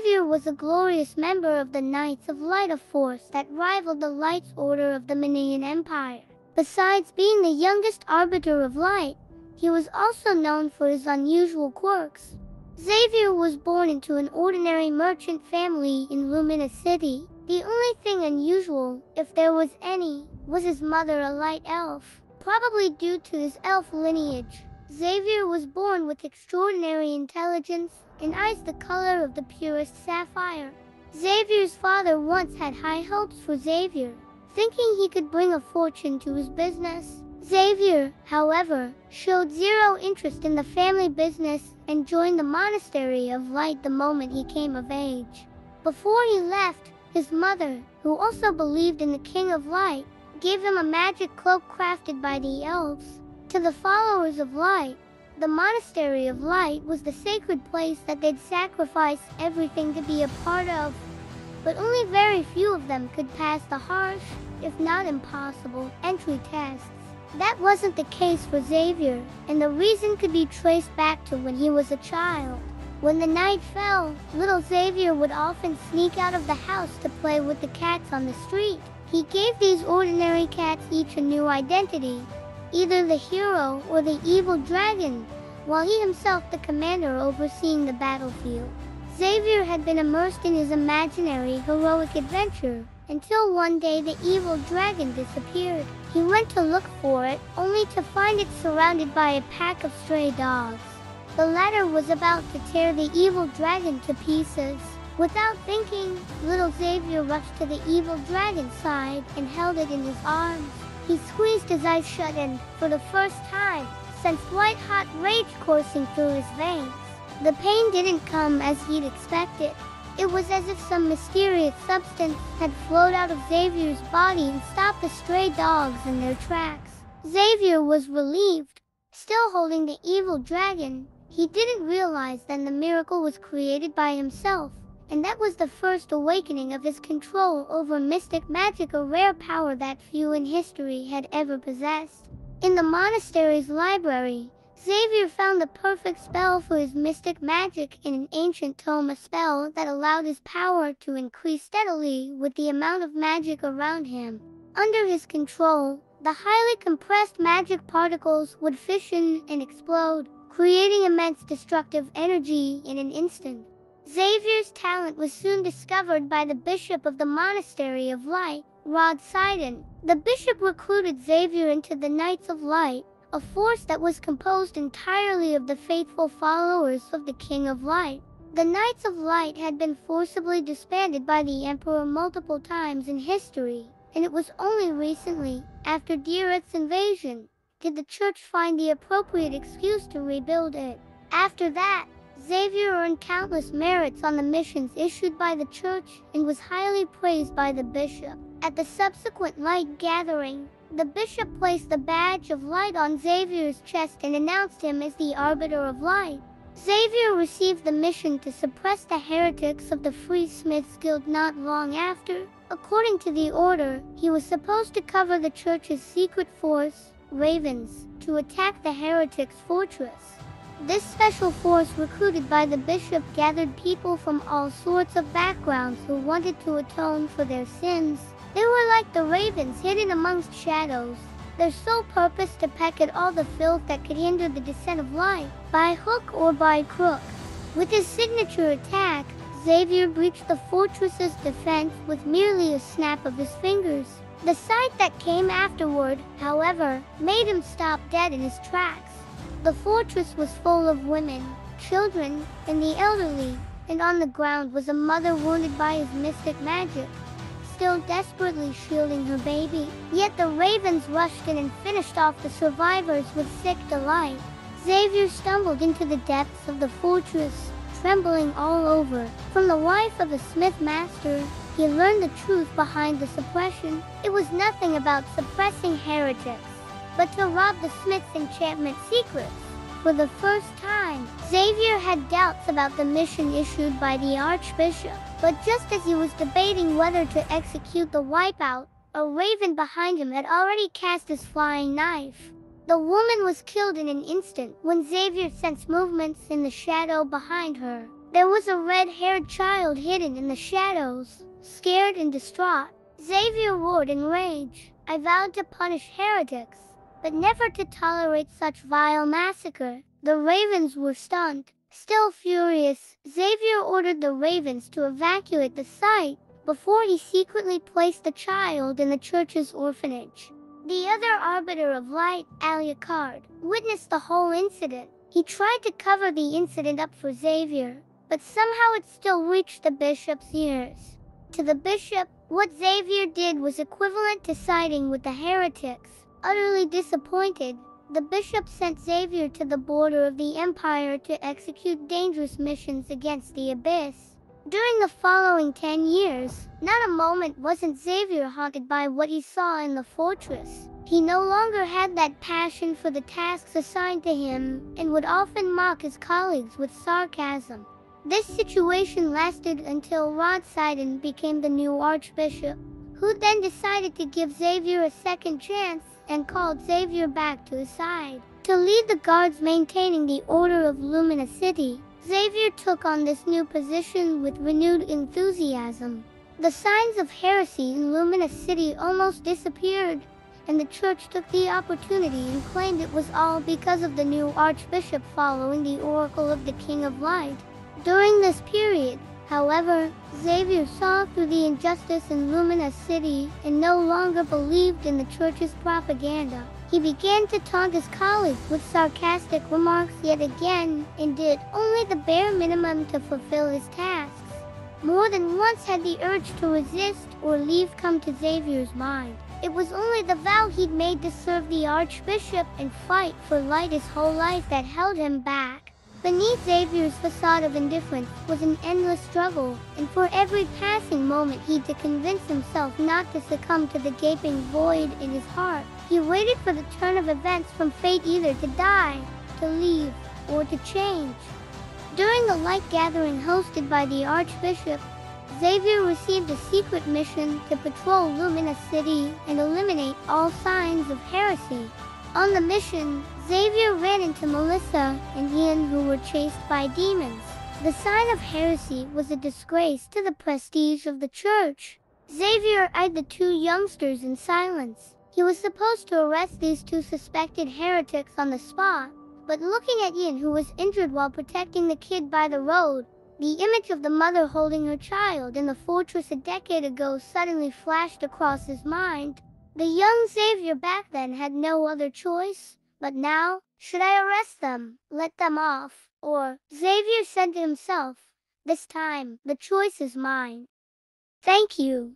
Xavier was a glorious member of the Knights of Light, a force that rivaled the Light's Order of the Minion Empire. Besides being the youngest Arbiter of Light, he was also known for his unusual quirks. Xavier was born into an ordinary merchant family in Lumina City. The only thing unusual, if there was any, was his mother, a light elf. Probably due to his elf lineage, Xavier was born with extraordinary intelligence and eyes the color of the purest sapphire. Xavier's father once had high hopes for Xavier, thinking he could bring a fortune to his business. Xavier, however, showed zero interest in the family business and joined the Monastery of Light the moment he came of age. Before he left, his mother, who also believed in the King of Light, gave him a magic cloak crafted by the elves. To the followers of Light, the Monastery of Light was the sacred place that they'd sacrifice everything to be a part of. But only very few of them could pass the harsh, if not impossible, entry tests. That wasn't the case for Xavier, and the reason could be traced back to when he was a child. When the night fell, little Xavier would often sneak out of the house to play with the cats on the street. He gave these ordinary cats each a new identity, either the hero or the evil dragon, while he himself the commander overseeing the battlefield. Xavier had been immersed in his imaginary heroic adventure, until one day the evil dragon disappeared. He went to look for it, only to find it surrounded by a pack of stray dogs. The latter was about to tear the evil dragon to pieces. Without thinking, little Xavier rushed to the evil dragon's side and held it in his arms. He squeezed his eyes shut and, for the first time, sensed white-hot rage coursing through his veins. The pain didn't come as he'd expected. It was as if some mysterious substance had flowed out of Xavier's body and stopped the stray dogs in their tracks. Xavier was relieved. Still holding the evil dragon, he didn't realize that the miracle was created by himself, and that was the first awakening of his control over mystic magic, a rare power that few in history had ever possessed. In the monastery's library, Xavier found the perfect spell for his mystic magic in an ancient tome, a spell that allowed his power to increase steadily with the amount of magic around him. Under his control, the highly compressed magic particles would fission and explode, creating immense destructive energy in an instant. Xavier's talent was soon discovered by the bishop of the Monastery of Light, Rod Sidon. The bishop recruited Xavier into the Knights of Light, a force that was composed entirely of the faithful followers of the King of Light. The Knights of Light had been forcibly disbanded by the Emperor multiple times in history, and it was only recently, after Dirath's invasion, did the church find the appropriate excuse to rebuild it. After that, Xavier earned countless merits on the missions issued by the church and was highly praised by the bishop. At the subsequent light gathering, the bishop placed the badge of light on Xavier's chest and announced him as the Arbiter of Light. Xavier received the mission to suppress the heretics of the Free Smiths Guild not long after. According to the order, he was supposed to cover the church's secret force, Ravens, to attack the heretics' fortress. This special force, recruited by the bishop, gathered people from all sorts of backgrounds who wanted to atone for their sins. They were like the ravens hidden amongst shadows, their sole purpose to peck at all the filth that could hinder the descent of light, by hook or by crook. With his signature attack, Xavier breached the fortress's defense with merely a snap of his fingers. The sight that came afterward, however, made him stop dead in his tracks. The fortress was full of women, children, and the elderly, and on the ground was a mother wounded by his mystic magic, still desperately shielding her baby. Yet the ravens rushed in and finished off the survivors with sick delight. Xavier stumbled into the depths of the fortress, trembling all over. From the wife of a smith master, he learned the truth behind the suppression. It was nothing about suppressing heretics, but to rob the smith's enchantment secrets. For the first time, Xavier had doubts about the mission issued by the archbishop. But just as he was debating whether to execute the wipeout, a raven behind him had already cast his flying knife. The woman was killed in an instant when Xavier sensed movements in the shadow behind her. There was a red-haired child hidden in the shadows, scared and distraught. Xavier roared in rage. I vowed to punish heretics, but never to tolerate such vile massacre. The ravens were stunned. Still furious, Xavier ordered the ravens to evacuate the site before he secretly placed the child in the church's orphanage. The other arbiter of light, Alucard, witnessed the whole incident. He tried to cover the incident up for Xavier, but somehow it still reached the bishop's ears. To the bishop, what Xavier did was equivalent to siding with the heretics. Utterly disappointed, the bishop sent Xavier to the border of the empire to execute dangerous missions against the abyss. During the following 10 years, not a moment wasn't Xavier haunted by what he saw in the fortress. He no longer had that passion for the tasks assigned to him, and would often mock his colleagues with sarcasm. This situation lasted until Rodsidon became the new archbishop, who then decided to give Xavier a second chance and called Xavier back to his side. To lead the guards maintaining the order of Lumina City, Xavier took on this new position with renewed enthusiasm. The signs of heresy in Lumina City almost disappeared, and the church took the opportunity and claimed it was all because of the new archbishop following the oracle of the King of Light. During this period, however, Xavier saw through the injustice in Lumina City and no longer believed in the church's propaganda. He began to taunt his colleagues with sarcastic remarks yet again, and did only the bare minimum to fulfill his tasks. More than once had the urge to resist or leave come to Xavier's mind. It was only the vow he'd made to serve the archbishop and fight for light his whole life that held him back. Beneath Xavier's facade of indifference was an endless struggle, and for every passing moment he had to convince himself not to succumb to the gaping void in his heart. He waited for the turn of events from fate, either to die, to leave, or to change. During the light gathering hosted by the archbishop, Xavier received a secret mission to patrol Lumina City and eliminate all signs of heresy. On the mission, Xavier ran into Melissa and Ian, who were chased by demons. The sign of heresy was a disgrace to the prestige of the church. Xavier eyed the two youngsters in silence. He was supposed to arrest these two suspected heretics on the spot, but looking at Ian, who was injured while protecting the kid by the road, the image of the mother holding her child in the fortress a decade ago suddenly flashed across his mind. The young Xavier back then had no other choice, but now, should I arrest them, let them off, or, Xavier said to himself, this time, the choice is mine. Thank you.